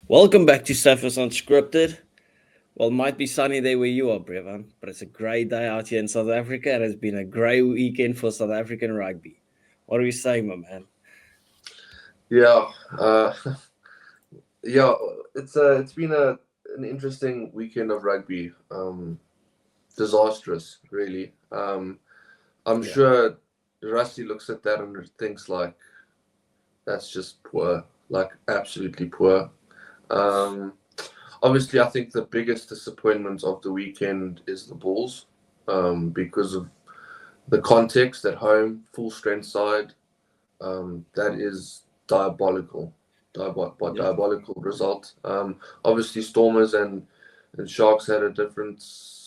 Welcome back to Saffas Unscripted. Well, it might be sunny there where you are, Brevan, but it's a great day out here in South Africa. It has been a great weekend for South African rugby. What are you saying, my man? Yeah, uh, yeah. It's been an interesting weekend of rugby. Disastrous, really. I'm Yeah, sure Rusty looks at that and thinks like that's just poor, like absolutely poor. Um, Obviously, I think the biggest disappointment of the weekend is the Bulls, because of the context at home, full strength side. That is diabolical, yeah, diabolical result. Obviously, Stormers and Sharks had a different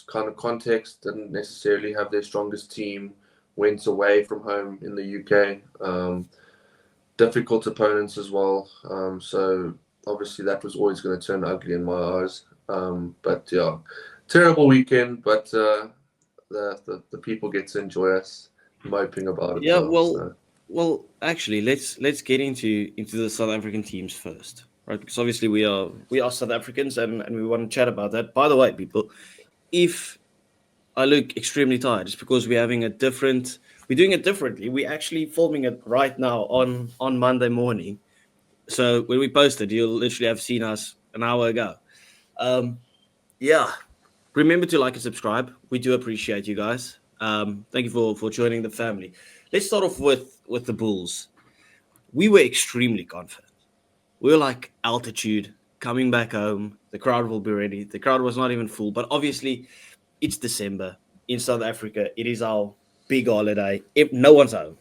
kind of context. Didn't necessarily have their strongest team. Went away from home in the UK. Difficult opponents as well. So obviously that was always going to turn ugly in my eyes. But yeah, terrible weekend. But the people get to enjoy us moping about it yeah. now. Well, So well, actually, let's get into the South African teams first, right? Because obviously we are South Africans, and we want to chat about that. By the way, people, if I look extremely tired, it's because we're doing it differently. We're actually filming it right now on Monday morning. So when we posted, you'll literally have seen us an hour ago. Um, yeah. Remember to like and subscribe. We do appreciate you guys. Thank you for joining the family. Let's start off with the Bulls. We were extremely confident. We were like altitude coming back home. The crowd will be ready. The crowd was not even full, but obviously it's December in South Africa. It is our big holiday. If no one's home,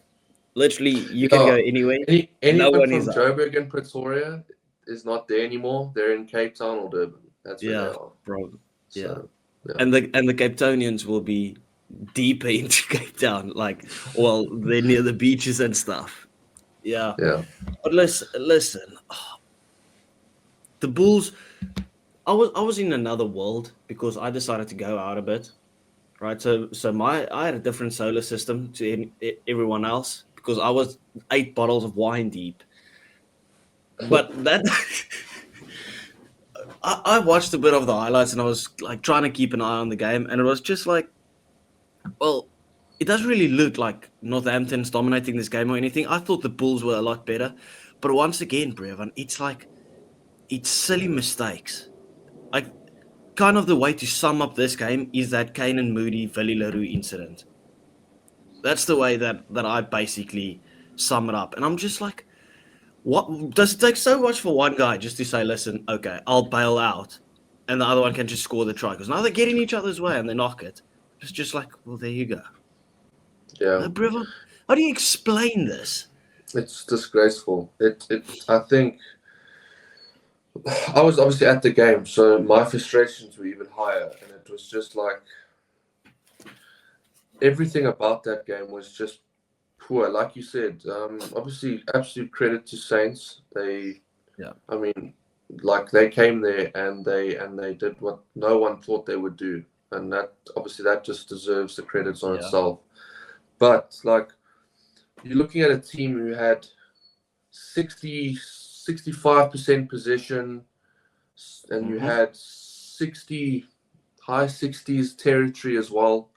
literally you can yeah, go anywhere. No anyone one is from home. Joburg and Pretoria is not there anymore. They're in Cape Town or Durban. That's where they Yeah, are. bro. Yeah. So yeah, And the Cape Townians will be deeper into Cape Town, like, well, they're near the beaches and stuff. Yeah, yeah. but listen, the Bulls. I was in another world because I decided to go out a bit, right? So my I had a different solar system to everyone else because I was 8 bottles of wine deep. But that I watched a bit of the highlights and I was like trying to keep an eye on the game, and it was just like, well, it doesn't really look like Northampton's dominating this game or anything. I thought the Bulls were a lot better. But once again, Brevan, it's like, it's silly mistakes. Like, kind of the way to sum up this game is that Kane and Moody Villy LaRue incident. That's the way that I basically sum it up. And I'm just like, what does it take so much for one guy just to say, listen, okay, I'll bail out, and the other one can just score the try? Because now they're getting each other's way and they knock it. It's just like, well, there you go. Yeah. Brevan, how do you explain this? It's disgraceful. I think I was obviously at the game, so my frustrations were even higher, and it was just like everything about that game was just poor. Like you said, obviously, absolute credit to Saints. Yeah, I mean, like they came there and they did what no one thought they would do, and that obviously that just deserves the credits on yeah, itself. But like you're looking at a team who had 65% possession, and you mm-hmm. had 60 high 60s territory as well.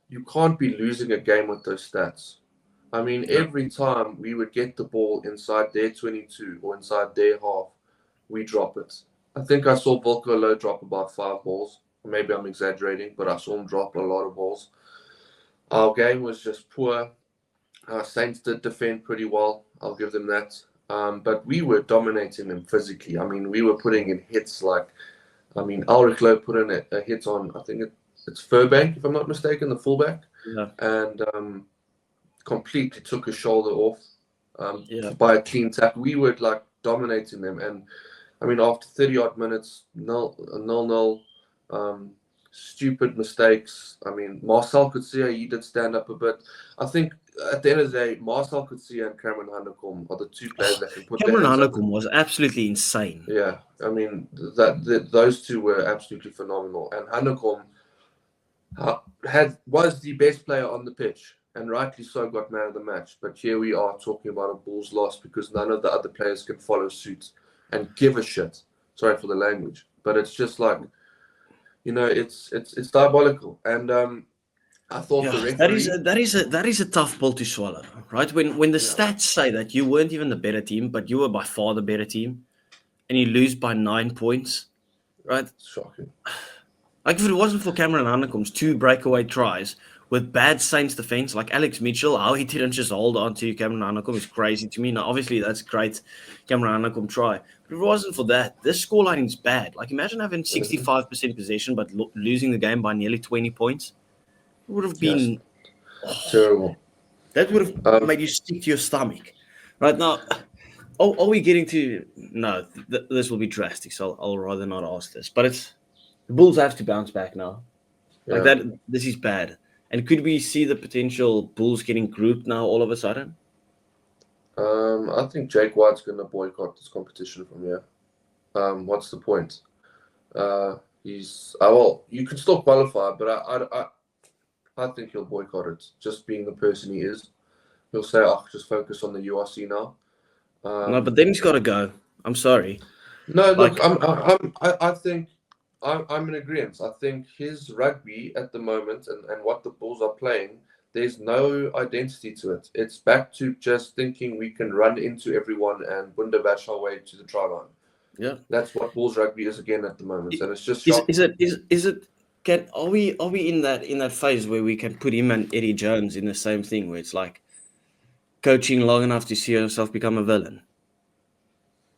You can't be losing a game with those stats. I mean, Yeah, every time we would get the ball inside their 22 or inside their half, we drop it. I think I saw Volko Low drop about 5 balls. Maybe I'm exaggerating, but I saw him drop a lot of balls. Our game was just poor. Saints did defend pretty well. I'll give them that. But we were dominating them physically. I mean, we were putting in hits like, I mean, Ulrich Lowe put in a hit on, I think it's Furbank, if I'm not mistaken, the fullback, yeah, and completely took his shoulder off yeah, by a clean tackle. We were like dominating them. And I mean, after 30 odd minutes, nil. Um, Stupid mistakes. I mean, Marcel Coetzee, he did stand up a bit. I think at the end of the day, Marcel Coetzee and Cameron Honeycomb are the two players that can put their Cameron hands up. Hanekom was absolutely insane. Yeah, I mean those two were absolutely phenomenal, and Honeycomb was the best player on the pitch, and rightly so, got man of the match. But here we are talking about a Bulls loss because none of the other players can follow suit and give a shit. Sorry for the language, but it's just like, it's diabolical. And I thought the Yeah, referee. that is a tough pill to swallow, right? When the Yeah, stats say that you weren't even the better team, but you were by far the better team, and you lose by 9 points, right? it's shocking. Like if it wasn't for Cameron Hanekom's 2 breakaway tries with bad Saints defense, like Alex Mitchell, how he didn't just hold on to Cameron Hanekom is crazy to me. Now, obviously, that's great, Cameron Hanekom try. But if it wasn't for that, this scoreline is bad. Like imagine having 65% possession but losing the game by nearly 20 points. It would have Yes, been terrible. that would have Um, made you stick to your stomach. Right now, are we getting to? No, this will be drastic. So I'll rather not ask this. But it's the Bulls have to bounce back now. Like yeah. that, this is bad. And could we see the potential Bulls getting grouped now all of a sudden? I think Jake White's going to boycott this competition from here. What's the point? He's well, you can still qualify, but I think he'll boycott it. Just being the person he is, he'll say, "Oh, just focus on the URC now." No, but then he's got to go. I'm sorry. No, look, Like, I think I'm in agreement. I think his rugby at the moment and what the Bulls are playing, there's no identity to it. It's back to just thinking we can run into everyone and Bundabash our way to the try line. yeah. That's what Bulls rugby is again at the moment, and it's just Is shocking. it? Can are we in that phase where we can put him and Eddie Jones in the same thing where it's like coaching long enough to see yourself become a villain?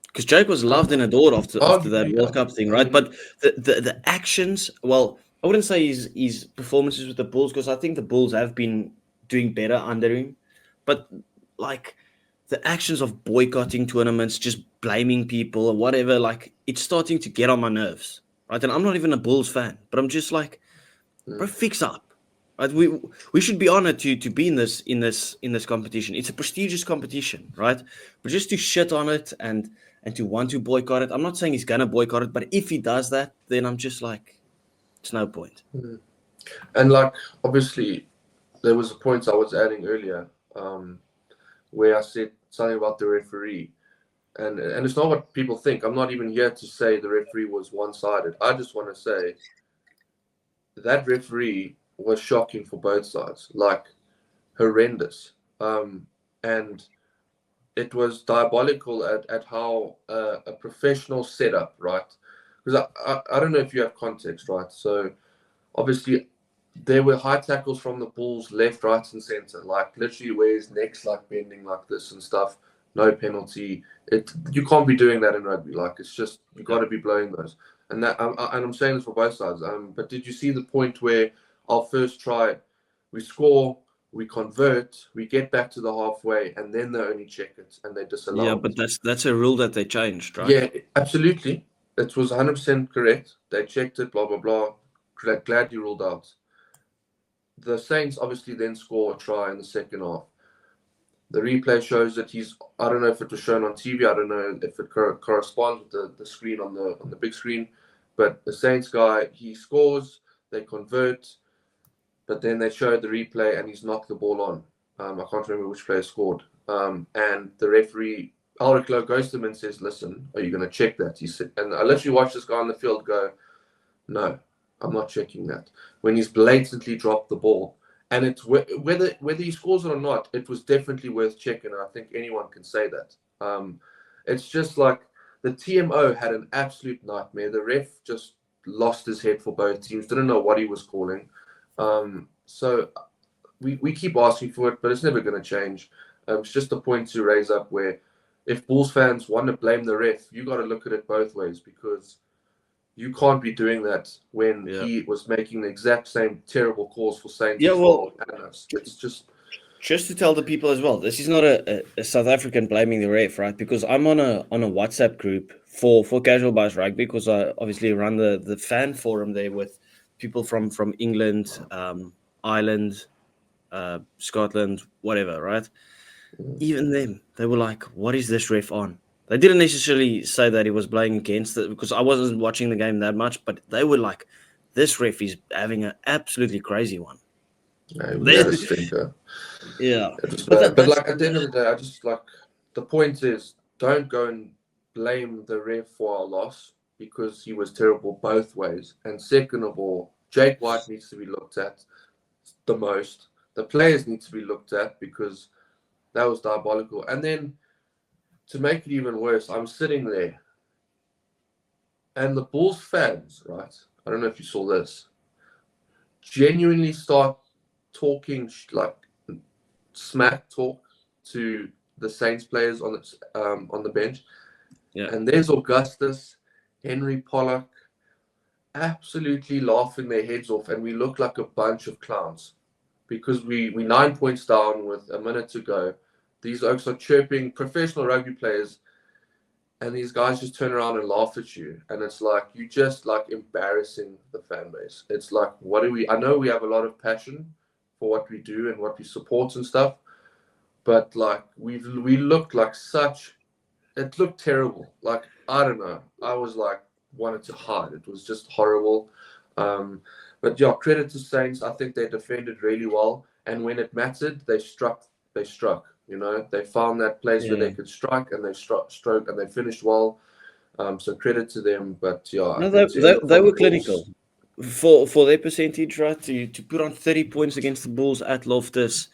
Because Jake was loved and adored after that Arguably, World Cup thing, right? But the actions, well, I wouldn't say his performances with the Bulls because I think the Bulls have been doing better under him. But like the actions of boycotting tournaments, just blaming people or whatever, like it's starting to get on my nerves, right? And I'm not even a Bulls fan, but I'm just like, bro, fix up. Right? We should be honored to be in this competition. It's a prestigious competition, right? But just to shit on it and to want to boycott it. I'm not saying he's gonna boycott it, but if he does that, then I'm just like, it's no point. and like obviously, there was a point I was adding earlier, where I said something about the referee. And it's not what people think. I'm not even here to say the referee was one-sided. I just want to say that referee was shocking for both sides, like horrendous. And it was diabolical at how a professional setup, right? Because I don't know if you have context, right? So obviously there were high tackles from the Bulls, left, right, and center, like literally where his neck's like bending like this and stuff. No penalty. You can't be doing that in rugby. Like it's just you got to be blowing those. And I'm saying this for both sides. But did you see the point where our first try, we score, we convert, we get back to the halfway, and then they only check it and they Yeah, disallow but it. that's a rule that they changed, right? Yeah, absolutely. It was 100% correct. They checked it. Blah blah blah. Glad you ruled out. The Saints obviously then score a try in the second half. The replay shows that I don't know if it was shown on TV. I don't know if it corresponds with the screen on the big screen. But the Saints guy, he scores, they convert, but then they showed the replay and he's knocked the ball on. I can't remember which player scored. And the referee, Ulrich Lowe, goes to him and says, "Listen, are you going to check that?" He said, and I literally watched this guy on the field go, "No, I'm not checking that." When he's blatantly dropped the ball. And it's whether he scores it or not, it was definitely worth checking. And I think anyone can say that. It's just like the TMO had an absolute nightmare. The ref just lost his head for both teams. Didn't know what he was calling. So we keep asking for it, but it's never going to change. It's just a point to raise up where if Bulls fans want to blame the ref, you got to look at it both ways because you can't be doing that when Yeah. he was making the exact same terrible calls for Saints. Yeah, well, It's just to tell the people as well, this is not a South African blaming the ref, right? Because I'm on a WhatsApp group for Casual Buzz Rugby because I obviously run the fan forum there with people from England, Ireland, Scotland, whatever, right? Even them, they were like, "What is this ref on?" They didn't necessarily say that he was playing against it because I wasn't watching the game that much, but they were like, "This ref is having an absolutely crazy one." we had a stinker. Yeah, It was but bad. But that's like at the end of the day, I just like the point is don't go and blame the ref for our loss because he was terrible both ways. And second of all, Jake White needs to be looked at the most. The players need to be looked at because that was diabolical. And then to make it even worse, I'm sitting there and the Bulls fans, right? I don't know if you saw this, genuinely start talking like smack talk to the Saints players on the bench. Yeah. And there's Augustus, Henry Pollock, absolutely laughing their heads off, and we look like a bunch of clowns because we 9 points down with a minute to go. These oaks are chirping professional rugby players, and these guys just turn around and laugh at you, and it's like you just like embarrassing the fan base. It's like, what do we? I know we have a lot of passion for what we do and what we support and stuff, but like we looked like such. It looked terrible. Like, I don't know. I was like wanted to hide. It was just horrible. But yeah, credit to Saints. I think they defended really well, and when it mattered, they struck. You know, they found that place where they could strike, and they stroke, and they finished well. So credit to them. But yeah, No, they were clinical for their percentage, right? To put on 30 points against the Bulls at Loftus,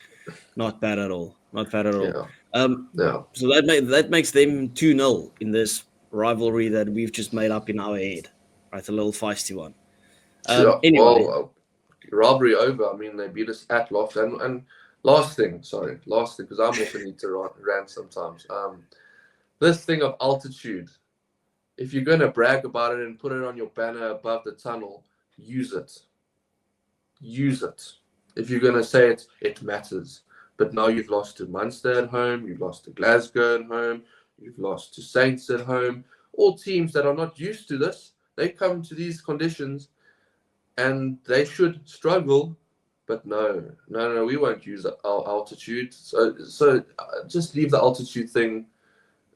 not bad at all. Not bad at all. Yeah. So that makes them 2-0 in this rivalry that we've just made up in our head, right? A little feisty one. Anyway, well, robbery over. I mean, they beat us at Loftus. And last thing, because I also need to rant sometimes. This thing of altitude. If you're going to brag about it and put it on your banner above the tunnel, use it. Use it. If you're going to say it matters. But now you've lost to Munster at home, you've lost to Glasgow at home, you've lost to Saints at home. All teams that are not used to this, they come to these conditions and they should struggle. But no, we won't use our altitude. So just leave the altitude thing.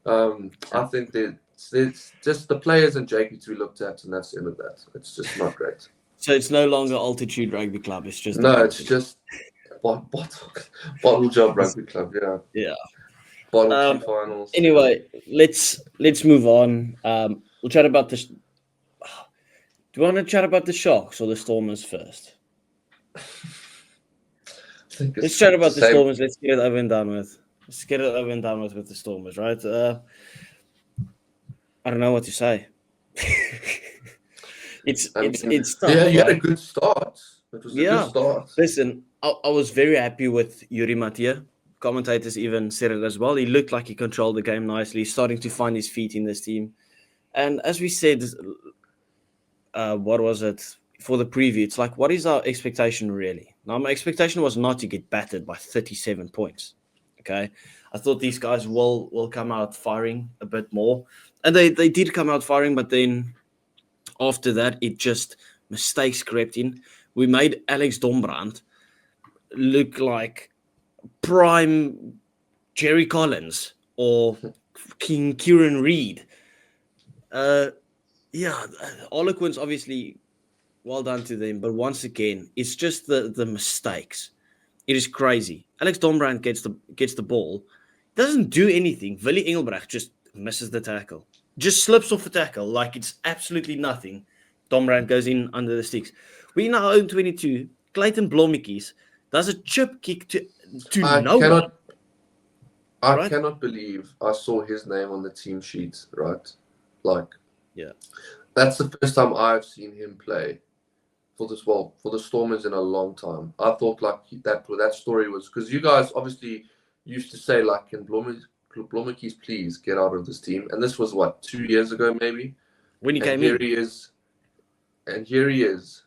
I think that it's just the players and Jakey to be looked at, and that's the end of that. It's just not great. So it's no longer Altitude Rugby Club. It's just it's just bottle job rugby club. Yeah. Bottle finals. Anyway, let's move on. We'll chat about this. Do you want to chat about the Sharks or the Stormers first? Let's chat about the Stormers. Let's get it over and done with. Let's get it over and done with the Stormers, right? I don't know what to say. It's tough. Yeah, you right? had a good start. It was a good start. Listen, I was very happy with Yuri Mattia. Commentators even said it as well. He looked like he controlled the game nicely, starting to find his feet in this team. And as we said, what was it for the preview? It's like, what is our expectation really? Now, my expectation was not to get battered by 37 points. Okay, I thought these guys will come out firing a bit more, and they did come out firing, but then after that, it just mistakes crept in. We made Alex Dombrand look like prime Jerry Collins or King Kieran Reid. Harlequins, obviously, well done to them. But once again, it's just the mistakes. It is crazy. Alex Dombrand gets the ball, doesn't do anything. Willie Engelbrecht just misses the tackle. Just slips off the tackle like it's absolutely nothing. Dombrand goes in under the sticks. We now own 22. Clayton Blommetjies does a chip kick to no one. I cannot believe I saw his name on the team sheet, right? That's the first time I've seen him play for the Stormers in a long time. I thought that story was because you guys obviously used to say like, can Blommetjies please get out of this team? And this was 2 years ago maybe when he came in. Here he is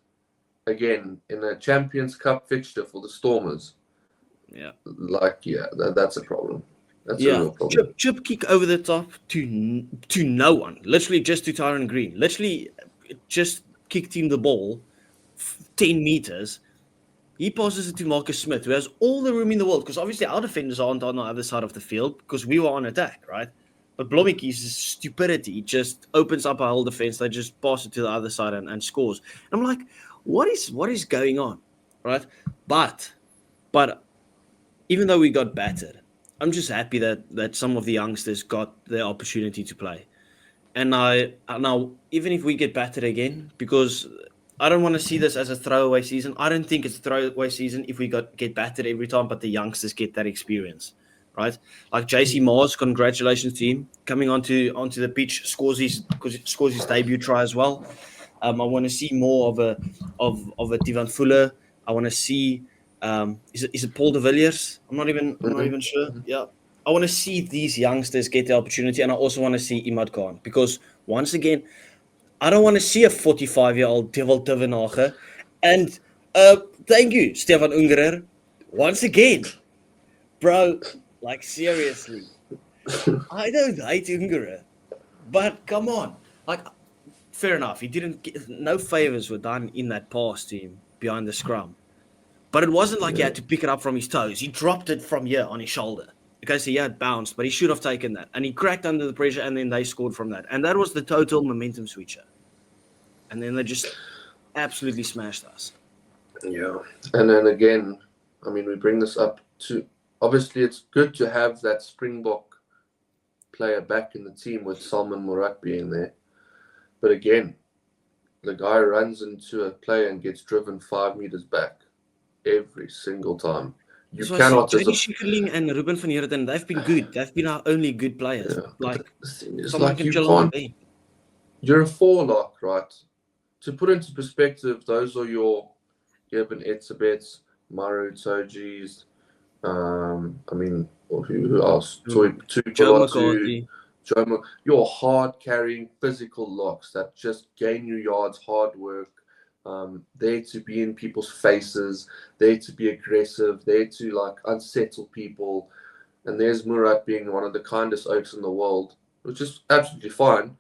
again in a Champions Cup fixture for the Stormers. That's a problem. That's a real problem. Chip kick over the top to no one. Literally just to Tyron Green. Literally just kicked him the ball 10 meters. He passes it to Marcus Smith, who has all the room in the world, because obviously our defenders aren't on the other side of the field because we were on attack, right? But Blommetjies' stupidity just opens up our whole defense. They just pass it to the other side and scores. And I'm like, what is going on, right? But even though we got battered, I'm just happy that some of the youngsters got their opportunity to play. And now, even if we get battered again, because I don't want to see this as a throwaway season. I don't think it's a throwaway season if we get battered every time, but the youngsters get that experience, right? Like JC Mars, congratulations to him coming onto the pitch, scores his debut try as well. I want to see more of a Divan Fuller. I want to see is it Paul de Villiers? I'm not even sure. Yeah, I want to see these youngsters get the opportunity, and I also want to see Imad Khan because once again, I don't want to see a 45-year-old Devil Divenacher. And thank you, Stefan Ungerer, once again, bro. Like seriously, I don't hate Ungerer, but come on, like fair enough. He didn't get, no favors were done in that pass to him behind the scrum. But it wasn't like he had to pick it up from his toes. He dropped it from here on his shoulder. Okay, so he had bounced, but he should have taken that. And he cracked under the pressure, and then they scored from that. And that was the total momentum switcher. And then they just absolutely smashed us. Yeah. And then again, I mean, we bring this up to obviously it's good to have that Springbok player back in the team with Salman Murat being there. But again, the guy runs into a player and gets driven 5 meters back every single time. You So cannot JD Schikkerling and Ruben van Heerden, they've been good. They've been our only good players. Yeah, Like, the thing is, someone like, can you chill on the can't. bench. You're a four-lock, right? To put into perspective, those are your Eben Etzebets, Maru Tojis, I mean, who else? Joe Tupolatu, McCarthy. your hard-carrying physical locks that just gain you yards, hard work, there to be in people's faces, there to be aggressive, there to like unsettle people. And there's Murat being one of the kindest oaks in the world, which is absolutely fine.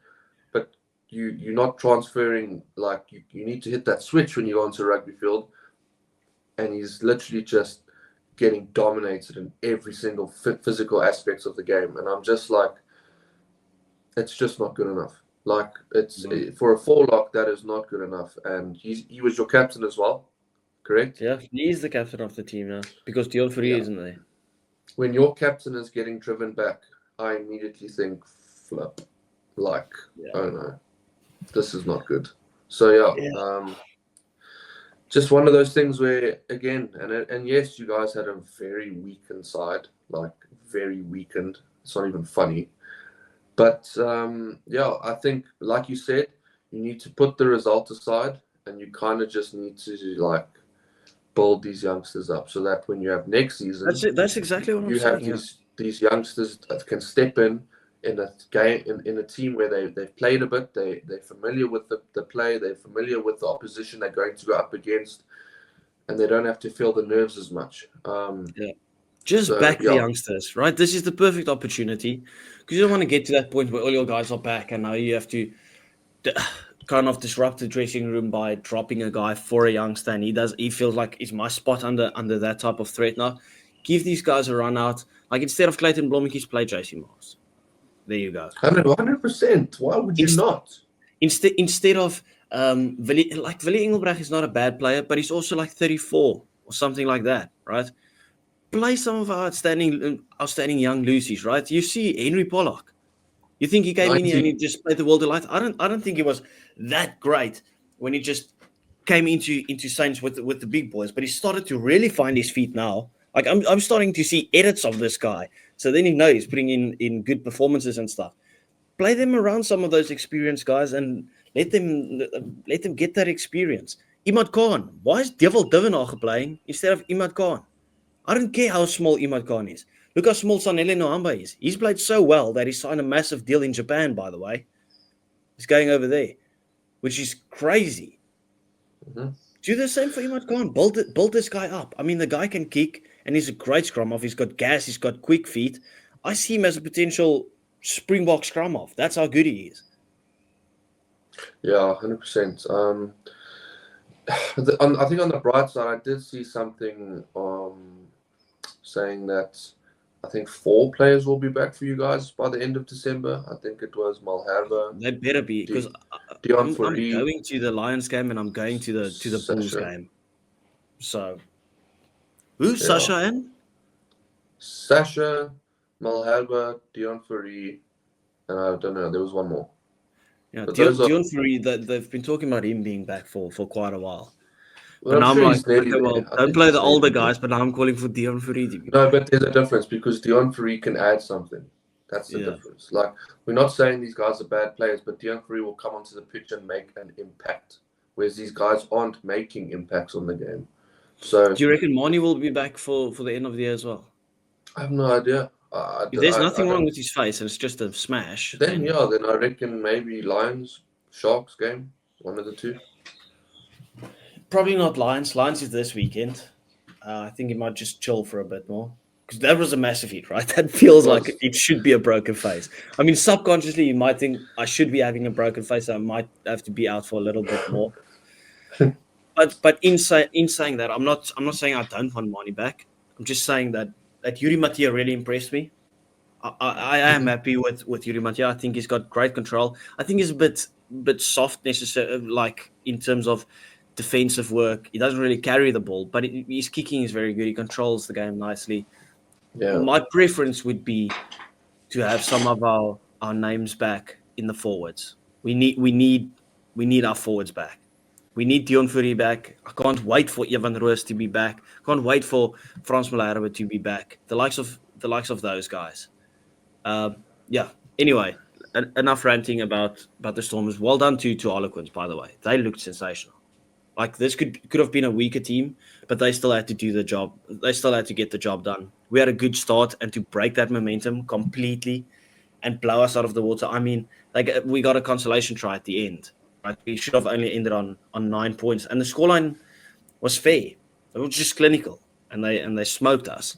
But you're not transferring, like you need to hit that switch when you go onto a rugby field. And he's literally just getting dominated in every single physical aspects of the game. And I'm just like, it's just not good enough. Like it's for a four-lock, that is not good enough. And he was your captain as well, correct? Yeah, he's the captain of the team now because Dion Fourie isn't there. When your captain is getting driven back, I immediately think flip. Like, oh no, this is not good. So just one of those things where again, and yes, you guys had a very weakened side, like very weakened. It's not even funny. But I think, like you said, you need to put the result aside, and you kind of just need to like build these youngsters up so that when you have next season, That's exactly what I'm saying. You have these youngsters that can step in a game in a team where they've played a bit, they're familiar with the play, they're familiar with the opposition they're going to go up against, and they don't have to feel the nerves as much. Just back the youngsters, right? This is the perfect opportunity because you don't want to get to that point where all your guys are back and now you have to kind of disrupt the dressing room by dropping a guy for a youngster, and he feels like it's my spot under that type of threat now. Give these guys a run out. Like instead of Clayton Blommetjies, play JC Mars. There you go. 100%. Why would you not? Instead of Willie Engelbrecht is not a bad player, but he's also like 34 or something like that, right? Play some of our outstanding young Lucy's, right? You see Henry Pollock. You think he came in here and he just played the world of light? I don't think he was that great when he just came into Saints with the big boys, but he started to really find his feet now. Like I'm starting to see edits of this guy. So then you know he's putting in good performances and stuff. Play them around some of those experienced guys and let them get that experience. Imad Khan, why is Devil Divenacher playing instead of Imad Khan? I don't care how small Imad Khan is. Look how small Sanele Nohamba is. He's played so well that he signed a massive deal in Japan, by the way. He's going over there, which is crazy. Mm-hmm. Do the same for Imad Khan. Build this guy up. I mean, the guy can kick, and he's a great scrum off. He's got gas. He's got quick feet. I see him as a potential Springbok scrum off. That's how good he is. Yeah, 100%. I think on the bright side, I did see something saying that I think 4 players will be back for you guys by the end of December. I think it was Malherbe. They better be because I'm going to the Lions game and I'm going to the Bulls game. So, who's Sasha and? Sasha, Malherbe, Dion Fourie, and I don't know. There was one more. Yeah, But those are, Dion Fury, they've been talking about him being back for quite a while. well, But I'm now I'm sure like, he's nearly okay, there. well, I don't think play he's the older nearly there. guys, but now I'm calling for Dion Fury to be No, back. but there's a difference because Dion Fury can add something. That's the Yeah. difference. Like, we're not saying these guys are bad players, but Dion Fury will come onto the pitch and make an impact, whereas these guys aren't making impacts on the game. So Do you reckon Mani will be back for the end of the year as well? I have no idea. If there's I nothing wrong don't. with his face and it's just a smash, Then yeah, then I reckon maybe Lions, Sharks game, one of the two. probably not Lions. Lions is this weekend. I think he might just chill for a bit more because that was a massive hit, right? That feels like Was it should be a broken face. I mean, subconsciously, you might think I should be having a broken face. I might have to be out for a little bit more. But in saying that, I'm not saying I don't want money back. I'm just saying that Yuri Matia really impressed me. I am happy with Yuri Matia. I think he's got great control. I think he's a bit soft, necessarily, like in terms of defensive work. He doesn't really carry the ball, but his kicking is very good. He controls the game nicely. yeah. My preference would be to have some of our names back in the forwards. We need our forwards back. We need Dion Fury back. I can't wait for Evan Roos to be back. Can't wait for Frans Malherbe to be back. The likes of those guys. Yeah. Anyway, enough ranting about the Stormers. Well done to Harlequins, by the way. They looked sensational. Like this could have been a weaker team, but they still had to do the job. They still had to get the job done. We had a good start, and to break that momentum completely and blow us out of the water. I mean, we got a consolation try at the end. Right, we should have only ended on 9 points, and the scoreline was fair. It was just clinical, and they smoked us.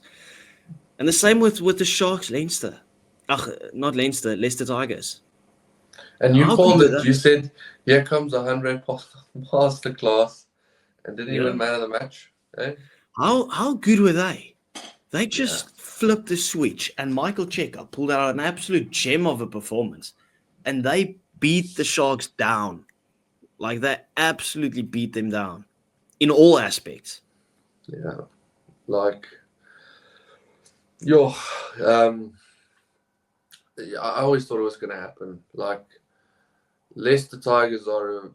And the same with the Sharks, Leinster. Not Leinster, Leicester Tigers. And you How good called were it. they? You said, "Here comes a 100 past the class," and didn't Yeah. even man of the match. Eh? How good were they? They Yeah, just flipped the switch, and Michael Cheika pulled out an absolute gem of a performance, and they beat the Sharks down. Like they absolutely beat them down in all aspects. yeah. Like, yo, um, I always thought it was going to happen. Like, Leicester Tigers are,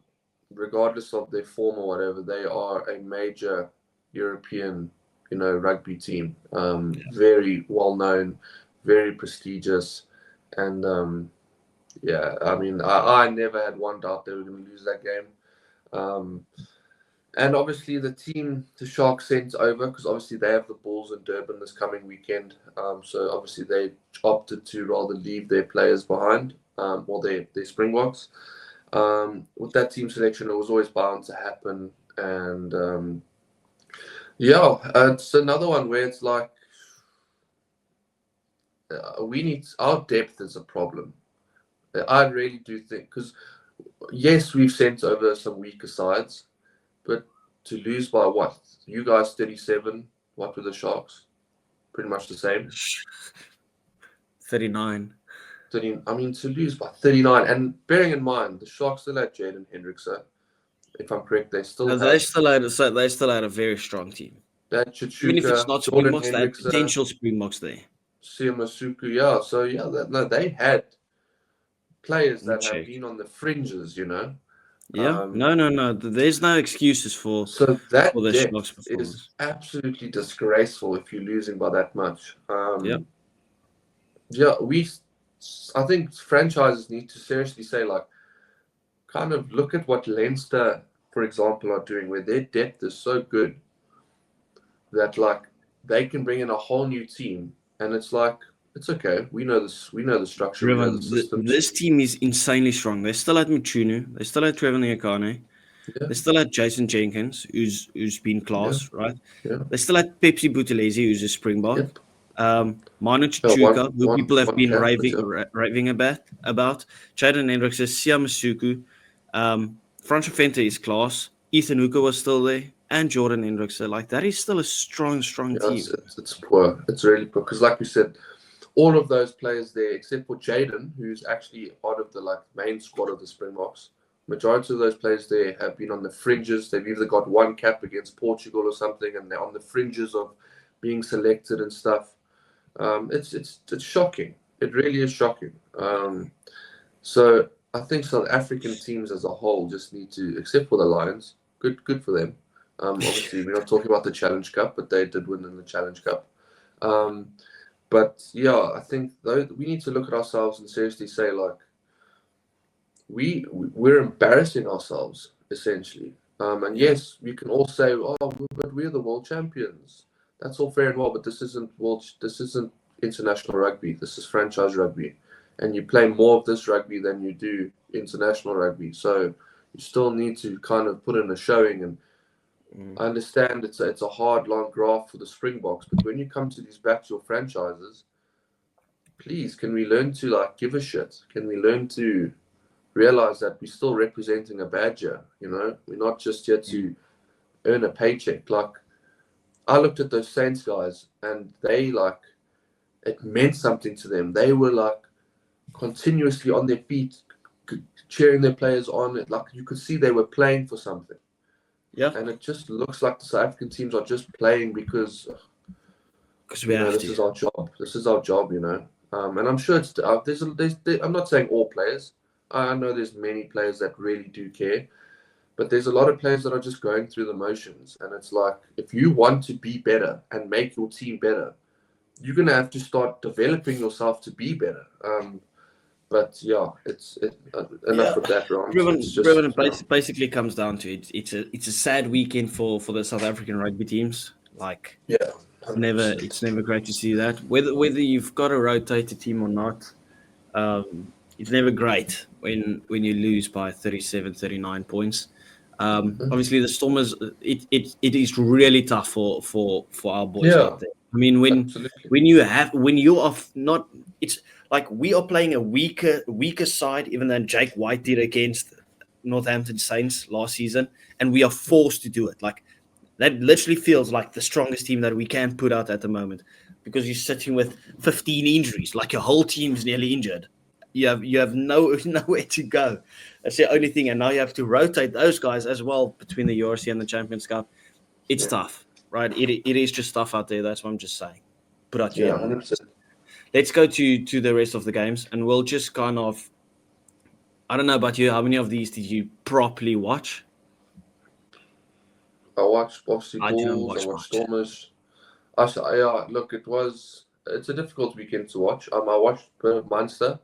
regardless of their form or whatever, they are a major European, rugby team. Very well known, very prestigious, and yeah, I mean, I never had one doubt they were going to lose that game. Um, and obviously, the Sharks sent over because obviously they have the Bulls in Durban this coming weekend. So obviously they opted to rather leave their players behind, or their Springboks. With that team selection, it was always bound to happen. And yeah, it's another one where it's like our depth is a problem. I really do think because yes, we've sent over some weaker sides, but to lose by what? You guys 37. What were the Sharks? Pretty much the same. 39. 30, I mean, to lose by 39. And bearing in mind, the Sharks still had Jaden Hendrickson. If I'm correct, they still No, had they still had a very strong team. that Even if it's Chichuka, not Jordan Springboks, they had Hendrickson, potential Springboks there. Siamasuku. Yeah, so yeah, no, they had players Let me that have check. been on the fringes. Yeah, Um, no. There's no excuses for so that the Sharks' depth is performance. absolutely disgraceful if you're losing by that much. Yeah, Yeah, I think franchises need to seriously say, like, kind of look at what Leinster, for example, are doing, where their depth is so good that, like, they can bring in a whole new team, and it's like, it's okay. We know this. We know the structure. We know the Trevor, systems. this team is insanely strong. They still had Mchunu. They still had Trevor Nyakane. Yeah, They still had Jason Jenkins, who's been yeah, class, right? yeah. They still had Pepsi Buthelezi, who's a Springbok. Yep. Manu Yeah, Chichuka, who people have one been cap, but raving about. Jaden Hendricks, Sia Masuku. Franco Fente is class. Ethan Hooker was still there. And Jordan Hendricks. Like, that is still a strong yeah, team. it's poor. It's really poor because, like we said, all of those players there, except for Jaden, who's actually part of the main squad of the Springboks. Majority of those players there have been on the fringes. They've either got one cap against Portugal or something, and they're on the fringes of being selected and stuff. It's shocking. It really is shocking. So I think South African teams as a whole just need to, except for the Lions, good for them. Obviously, we're not talking about the Challenge Cup, but they did win in the Challenge Cup. But yeah, I think though we need to look at ourselves and seriously say like we're embarrassing ourselves essentially. And yes, we can all say, oh, but we're the world champions. That's all fair and well, but this isn't international rugby. This is franchise rugby, and you play more of this rugby than you do international rugby. So you still need to kind of put in a showing. And I understand it's a hard, long graft for the Springboks, but when you come to these battle franchises, please, can we learn to like give a shit? Can we learn to realize that we're still representing a badger? You know, we're not just here to earn a paycheck. Like, I looked at those Saints guys, and they like it meant something to them. They were like continuously on their feet, cheering their players on. Like you could see they were playing for something. Yeah. And it just looks like the South African teams are just playing because we have this is our job. This is our job, you know. And I'm sure it's I'm not saying all players. I know there's many players that really do care, but there's a lot of players that are just going through the motions. And it's like, if you want to be better and make your team better, you're gonna have to start developing yourself to be better. But yeah, enough of that, right? Basically comes down to it. It's a sad weekend for the South African rugby teams. Like, yeah, it's never great to see that. Whether you've got to rotate a team or not, it's never great when you lose by 37, 39 points. Obviously, the Stormers, it is really tough for our boys out there. I mean, when you are not, it's like we are playing a weaker side, even than Jake White did against Northampton Saints last season, and we are forced to do it. Like, that literally feels like the strongest team that we can put out at the moment, because you're sitting with 15 injuries, like your whole team's nearly injured. You have nowhere to go. That's the only thing, and now you have to rotate those guys as well between the URC and the Champions Cup. It's tough, right? It is just tough out there. That's what I'm just saying. Put out your 100%. Let's go to the rest of the games, and we'll just kind of. I don't know about you. How many of these did you properly watch? I watched obviously Bulls. I watched Stormers. Look, it's a difficult weekend to watch. I watched Munster.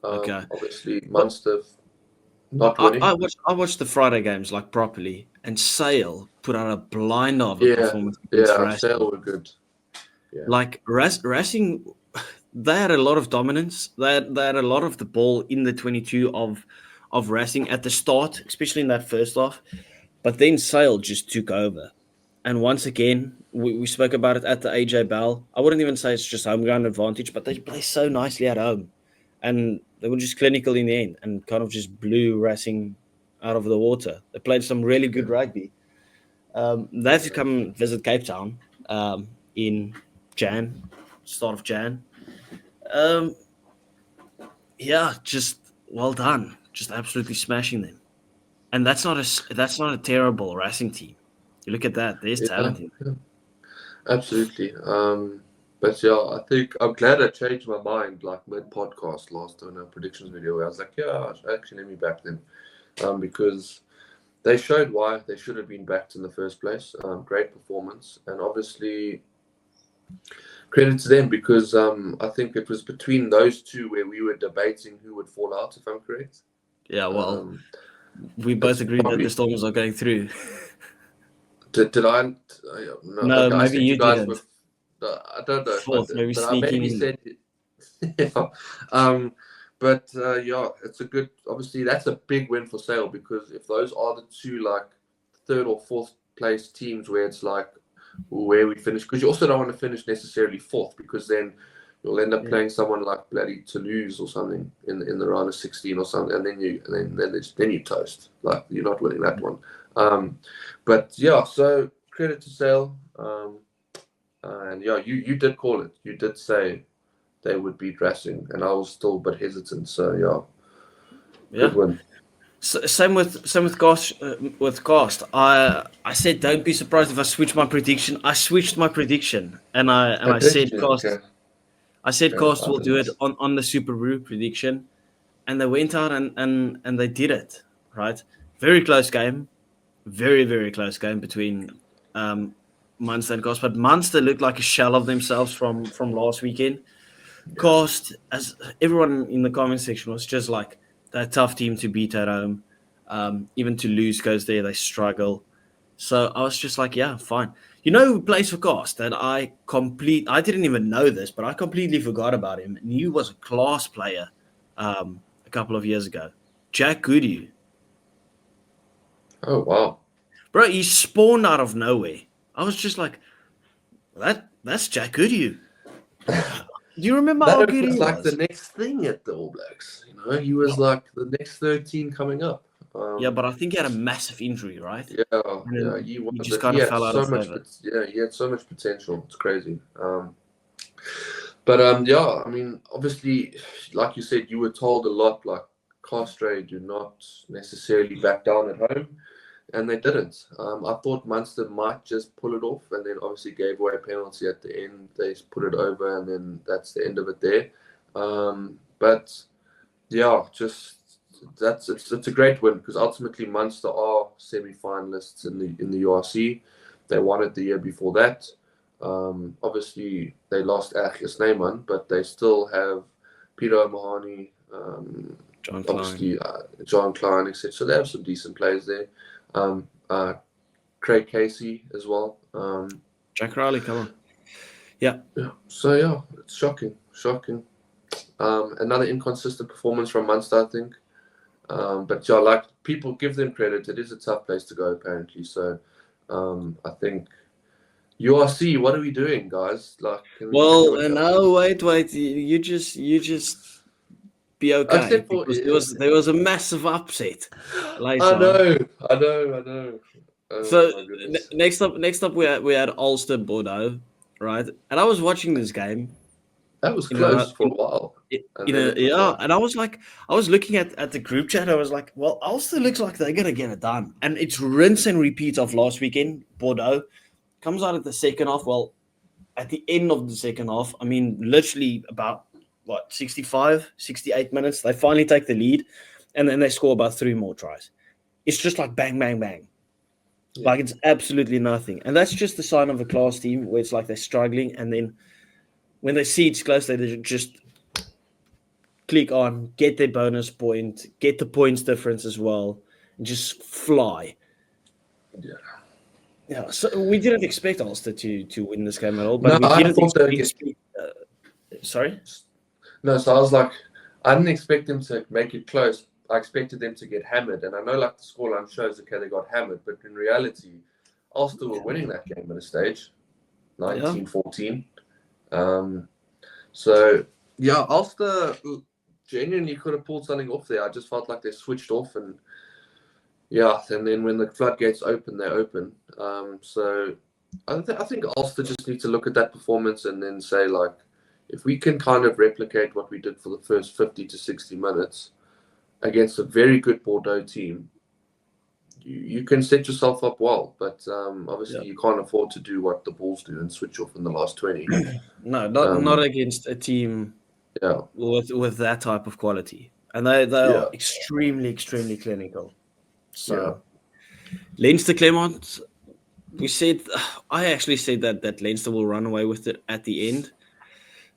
Okay. Obviously, Munster not winning. I watched the Friday games like properly, and Sale put out a blinder of a performance. Sale were good. Yeah. Like Racing, they had a lot of dominance. They had a lot of the ball in the 22 of Racing at the start, especially in that first half. But then Sale just took over. And once again, we spoke about it at the AJ Bell. I wouldn't even say it's just home ground advantage, but they play so nicely at home. And they were just clinical in the end and kind of just blew Racing out of the water. They played some really good rugby. They have to come visit Cape Town in start of Jan. Just well done. Just absolutely smashing them. And that's not a terrible Racing team. You look at that. There's talent in it. Absolutely. But yeah, I think I'm glad I changed my mind like mid-podcast last on a predictions video where I was like, actually let me back them. Because they showed why they should have been backed in the first place. Great performance. And obviously credit to them, because I think it was between those two where we were debating who would fall out, if I'm correct. Yeah, well, we both agreed that the Stormers are going through. Did I? No, maybe you didn't. I don't know. Fourth, maybe sneaking in. Said, but it's a good. Obviously, that's a big win for Sale, because if those are the two like third or fourth place teams where it's like where we finish, because you also don't want to finish necessarily fourth, because then you'll end up playing someone like bloody Toulouse or something in the round of 16 or something, and then you toast, like you're not winning that one. But yeah, so credit to Sale. And yeah, you did call it. You did say they would beat Racing, and I was still a bit hesitant. So good win. Same with Cast. I said don't be surprised if I switch my prediction. I switched my prediction, and I said Cast. I said Cast will do it on the SUPERBRU prediction. and they went out and they did it, right? Very close game, very, very close game between Munster and Cost, but Munster looked like a shell of themselves from last weekend. Cost, as everyone in the comment section was just like, they're a tough team to beat at home. Even to lose goes there, they struggle. So I was just like, yeah, fine. You know who plays for Cost? That I didn't even know this, but I completely forgot about him. And he was a class player a couple of years ago. Jack Goodhue. Oh wow. Bro, he spawned out of nowhere. I was just like, that's Jack Goodhue. Do you remember how good was he like was? the next thing at the All Blacks. You know, he was like the next 13 coming up. Yeah, but I think he had a massive injury, right? Yeah, And he he was, just but kind he of had fell out so of much. favor. Yeah, he had so much potential. It's crazy. Yeah, I mean, obviously, like you said, you were told a lot. Like Castre do not necessarily back down at home, and they didn't. I thought Munster might just pull it off, and then obviously gave away a penalty at the end. They put it over, and then that's the end of it there. But yeah, it's a great win because ultimately Munster are semi-finalists in the URC. They won it the year before that. Obviously they lost Achis Neyman, but they still have Peter O'Mahony, John Klein. obviously John Klein, etc. So they have some decent players there. Craig Casey as well. Jack Riley, come on. Yeah. So yeah, it's shocking. Another inconsistent performance from Munster, I think. But yeah, like people give them credit. It is a tough place to go, apparently. So I think URC, what are we doing, guys? Like, Well, no, wait. You just be okay except for because there was a massive upset later I on. know. Oh So my goodness. next up we had Ulster Bordeaux, right? And I was watching this game. That was You know, close for a while. And then it was yeah, and I was looking at the group chat. I was like, well, Ulster looks like they're gonna get it done, and it's rinse and repeat of last weekend. Bordeaux comes out at the second half. Well, at the end of the second half, I mean, literally about 65, 68 minutes, they finally take the lead, and then they score about 3 more tries. It's just like bang, bang, bang. Yeah. Like it's absolutely nothing, and that's just the sign of a class team where it's like they're struggling, and then when they see it's close, they just click on, get their bonus point, get the points difference as well, and just fly. Yeah. So we didn't expect Ulster to win this game at all, but No, we I didn't thought they'd expect. Sorry. No, so I was like, I didn't expect them to make it close. I expected them to get hammered. And I know, like, the scoreline shows, okay, they got hammered. But in reality, Ulster were winning that game at a stage, 19-14. So, yeah, Ulster genuinely could have pulled something off there. I just felt like they switched off. And, yeah, and then when the floodgates open, they open. So I think Ulster just need to look at that performance and then say, like, if we can kind of replicate what we did for the first 50 to 60 minutes against a very good Bordeaux team, you can set yourself up well. But obviously, you can't afford to do what the Bulls do and switch off in the last 20. No, not against a team with that type of quality. And they are extremely, extremely clinical. So, Leinster Clermont, I actually said that Leinster will run away with it at the end.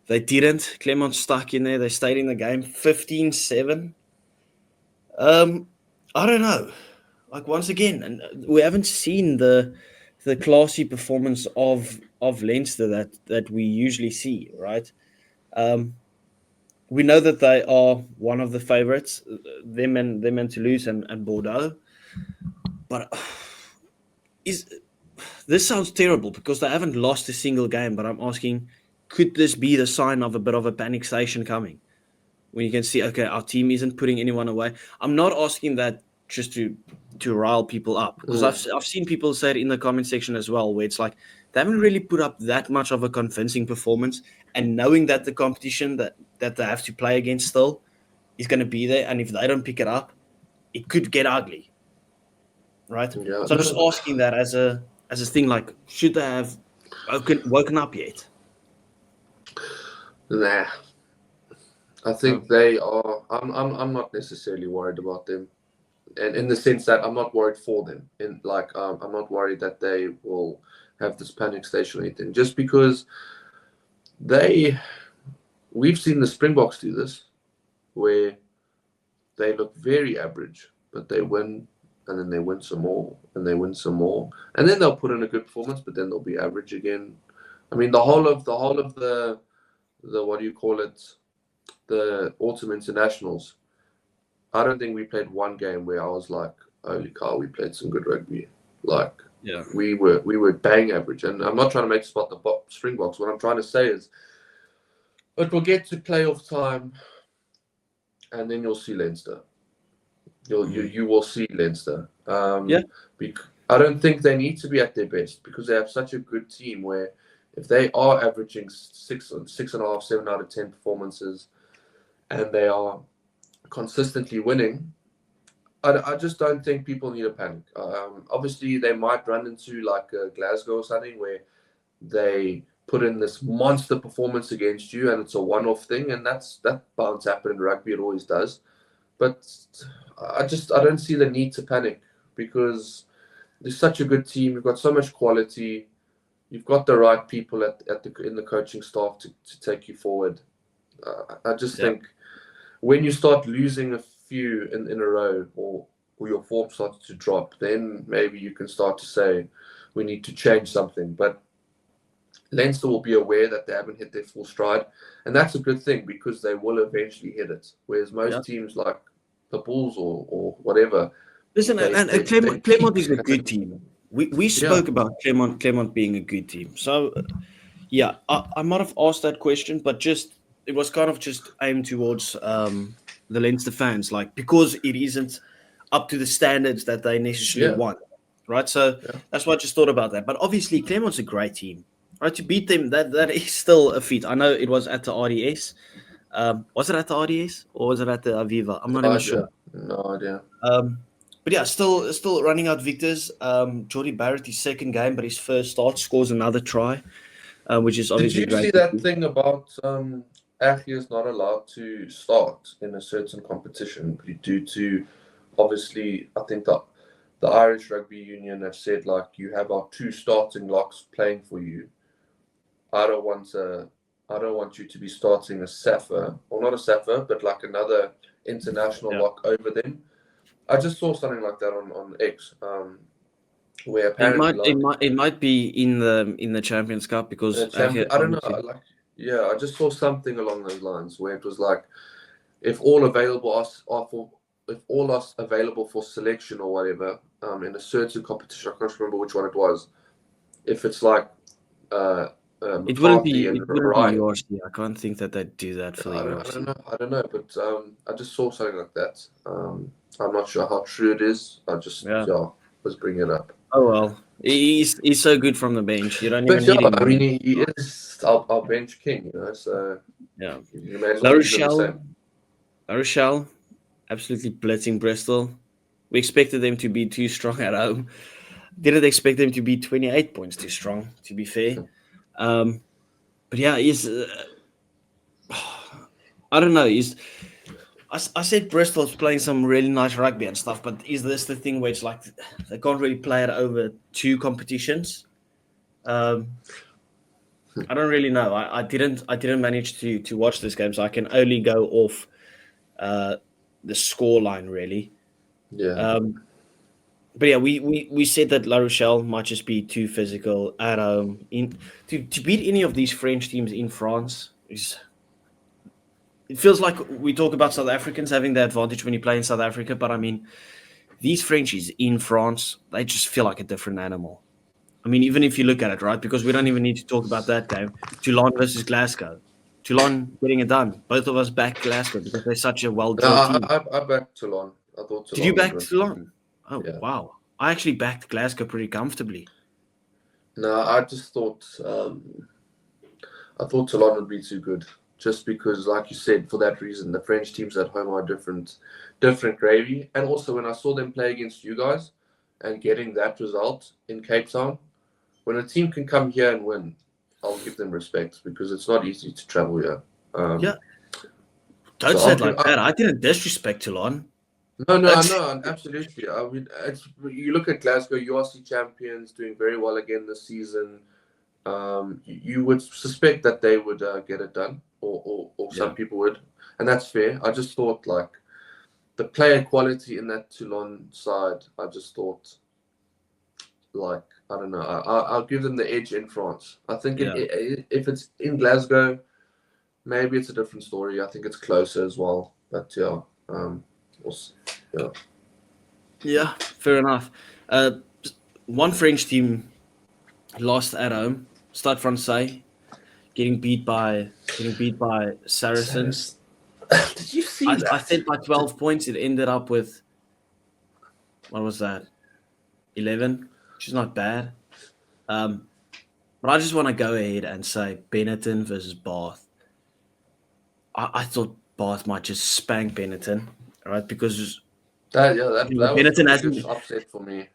They didn't. Clermont stuck in there. They stayed in the game 15-7. I don't know. Like, once again, and we haven't seen the classy performance of Leinster that we usually see, right? We know that they are one of the favourites, them and Toulouse and Bordeaux. But this sounds terrible because they haven't lost a single game. But I'm asking, could this be the sign of a bit of a panic station coming? When you can see, okay, our team isn't putting anyone away. I'm not asking that just to rile people up, because I've seen people say it in the comment section as well, where it's like they haven't really put up that much of a convincing performance, and knowing that the competition that they have to play against still is going to be there, and if they don't pick it up, it could get ugly, right? Yeah. So I'm just asking that as a thing, like, should they have woken up yet? Nah. I think they are I'm not necessarily worried about them, and in the sense that I'm not worried for them. In like, I'm not worried that they will have this panic station or anything. Just because we've seen the Springboks do this, where they look very average, but they win, and then they win some more, and they win some more, and then they'll put in a good performance, but then they'll be average again. I mean, the what do you call it? The autumn internationals. I don't think we played one game where I was like, "Holy cow, we played some good rugby." Like, Yeah. we were bang average, and I'm not trying to make spot the Springboks. What I'm trying to say is, it will get to playoff time, and then you'll see Leinster. You will see Leinster. Yeah. I don't think they need to be at their best because they have such a good team where if they are averaging 6.5, 7 out of 10 performances, and they are consistently winning, I just don't think people need to panic. Obviously, they might run into like Glasgow or something where they put in this monster performance against you and it's a one-off thing, and that bound to happen in rugby. It always does. But I don't see the need to panic because there's such a good team. You've got so much quality. You've got the right people in the coaching staff to take you forward. I just think when you start losing a few in a row or your form starts to drop, then maybe you can start to say we need to change something. But Leinster will be aware that they haven't hit their full stride, and that's a good thing because they will eventually hit it. Whereas most teams like the Bulls or whatever, Listen, and Claremont is a good team. We spoke Yeah. about Claremont being a good team. So, yeah, I might have asked that question, but it was kind of just aimed towards the Leinster fans, like because it isn't up to the standards that they necessarily want, right? So that's why I just thought about that. But obviously, Claremont's a great team, right? To beat them, that is still a feat. I know it was at the RDS. Was it at the RDS or was it at the Aviva? I'm not even sure. No idea. But yeah, still running out victors. Jordy Barrett, his second game, but his first start scores another try, which is obviously Did you great. see that thing about Aki is not allowed to start in a certain competition due to, obviously, I think that the Irish Rugby Union have said, like, you have our two starting locks playing for you. I don't want you to be starting a Saffas, or not a Saffas, but like another international lock over them. I just saw something like that on X, where apparently It might be in the Champions Cup because I don't know. I just saw something along those lines where it was like, if all available for selection or whatever, in a certain competition, I can't remember which one it was. If it's like it wouldn't be Ryan, yours. I can't think that they'd do that for the URC. I don't know, but I just saw something like that. I'm not sure how true it is. I just was bringing it up. Oh well, he's so good from the bench. You don't even need him. I mean, he is our bench king, So you may as well use him the same. La Rochelle, absolutely blitzing Bristol. We expected them to be too strong at home. Didn't expect them to be 28 points too strong, to be fair. But yeah, I don't know. I said Bristol's playing some really nice rugby and stuff, but is this the thing where it's like they can't really play it over two competitions? I don't really know. I didn't manage to watch this game, so I can only go off the score line really. Yeah. But yeah, we said that La Rochelle might just be too physical at home. To beat any of these French teams in France it feels like we talk about South Africans having the advantage when you play in South Africa, but I mean, these Frenchies in France, they just feel like a different animal. I mean, even if you look at it, right? Because we don't even need to talk about that game. Toulon versus Glasgow. Toulon getting it done. Both of us back Glasgow because they're such a well-drilled team. I backed Toulon. I thought Toulon. Did you back Toulon? Oh, yeah. Wow. I actually backed Glasgow pretty comfortably. No, I just thought Toulon would be too good. Just because, like you said, for that reason, the French teams at home are different gravy. And also, when I saw them play against you guys and getting that result in Cape Town, when a team can come here and win, I'll give them respect because it's not easy to travel here. Don't So say it like that. I didn't disrespect Toulon. no, I That's know, absolutely. I mean, you look at Glasgow, URC champions, doing very well again this season. You would suspect that they would get it done, or yeah, some people would, and that's fair. I just thought like the player quality in that Toulon side, I just thought like I don't know. I'll give them the edge in France. I think yeah. if it's in Glasgow, maybe it's a different story. I think it's closer as well. But yeah, we'll see. Yeah. Yeah, fair enough. Uh, one French team lost at home. Stade Francais getting beat by Saracens. Did you see I that? said by 12 points. It ended up with what was that? 11, which is not bad. But I just want to go ahead and say Benetton versus Bath. I thought Bath might just spank Benetton, right? Because That was the Benetton biggest hasn't upset for me.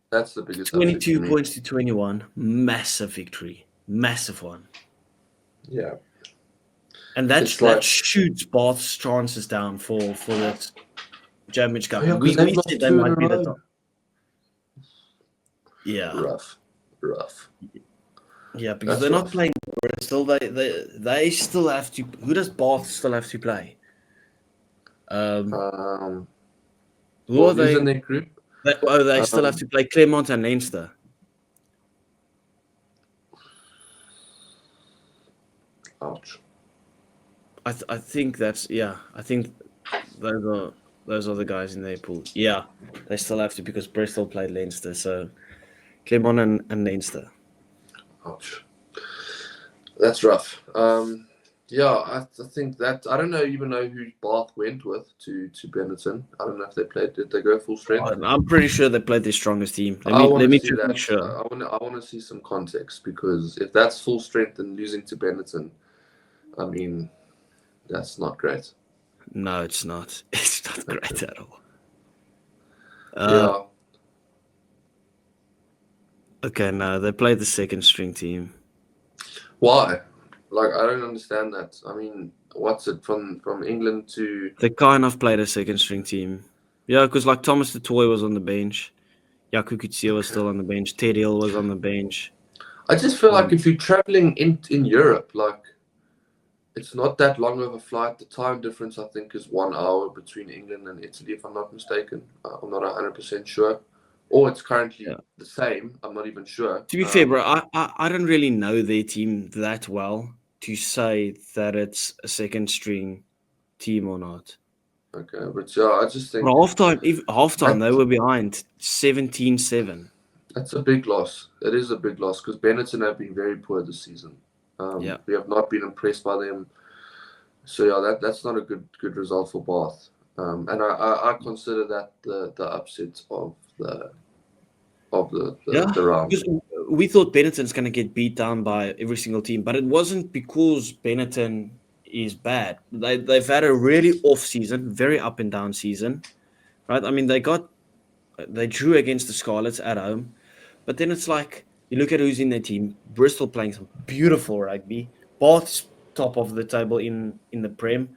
That's the biggest upset for 22 me. points to 21. Massive victory. Massive one. Yeah. And that It's like shoots Bath's chances down for that Championship Cup. yeah, And because we they've said lost they two in a might be the row. top. Yeah. Rough. Yeah, because That's they're not rough. playing Bristol. They still have to. Who does Bath still have to play? Um, Who are well, who's they? in their group? They still have Um, to play Clermont and Leinster. ouch. I think that's yeah. I think those are those are the guys in their pool. Yeah, they still have to because Bristol played Leinster, so Clermont and Leinster. Ouch. That's rough. Yeah, I think that I don't know even know who Bath went with to Benetton. I don't know if they played. Did they go full strength? I'm pretty sure they played their strongest team. Let I me want let to me see just make that. sure. I want to see some context because if that's full strength and losing to Benetton, I mean that's not great. No, it's not. It's not Okay. great at all. Uh, Yeah. okay, no, they played the second string team. Why? Like I don't understand that. I mean, what's it from England to? They kind of played a second string team. Yeah, because like Thomas the Toy was on the bench. Yaku Kutsia was Okay. still on the bench. Ted Hill was on the bench. I just feel like Um, if you're traveling in Europe, like it's not that long of a flight. The time difference, I think, is 1 hour between England and Italy, if I'm not mistaken. I'm not 100% sure. Or it's currently yeah. the same. I'm not even sure. To be fair, bro, I don't really know their team that well to say that it's a second string team or not. Okay, but yeah, I just But think halftime that they were behind 17-7. that's a big loss. It is a big loss because Benetton have been very poor this season. Yeah. We have not been impressed by them. So yeah, that's not a good result for Bath. And I consider that the upset Yeah. the round. Because we thought Benetton's going to get beat down by every single team, but it wasn't because Benetton is bad. They've had a really off season, very up and down season, right? I mean, they drew against the Scarlets at home, but then it's like you look at who's in their team. Bristol playing some beautiful rugby. Bath's top of the table in the Prem.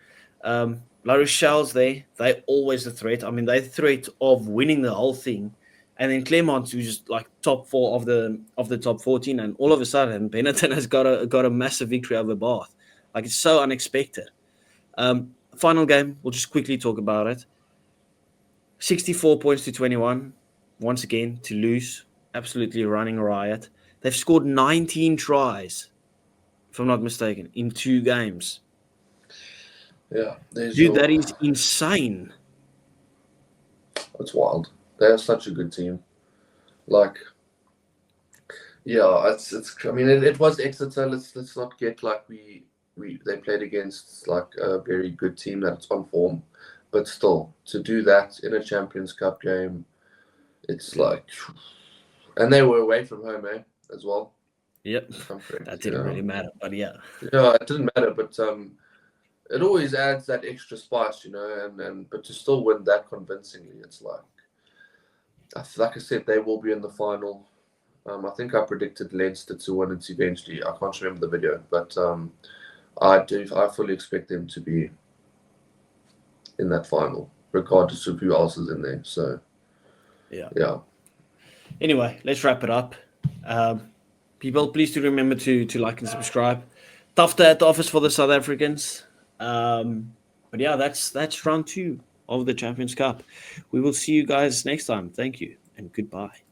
La Rochelle's there. They always a threat. I mean, they're the threat of winning the whole thing. And then Clermont, who's just like top four of the top 14, and all of a sudden Benetton has got a massive victory over Bath. Like it's so unexpected. Final game, we'll just quickly talk about it. 64 points to 21. Once again, to lose. Absolutely running riot. They've scored 19 tries, if I'm not mistaken, in 2 games. Yeah, there's Dude, your. that is insane. It's wild. They have such a good team. Like, yeah, it's. I mean, it was Exeter. Let's not get like we they played against like a very good team that's on form, but still to do that in a Champions Cup game, it's Yeah. like, and they were away from home, as well. Yep. If I'm correct. That didn't Yeah, really matter, but yeah. yeah, it didn't matter, but it always adds that extra spice, and but to still win that convincingly, it's like I said, they will be in the final. I think I predicted Leinster to win it eventually. I can't remember the video, but I fully expect them to be in that final, regardless of who else is in there. So, yeah. Anyway, let's wrap it up. People, please do remember to like and subscribe. Tough day at the office for the South Africans. But yeah, that's round 2 of the Champions Cup. We will see you guys next time. Thank you and goodbye.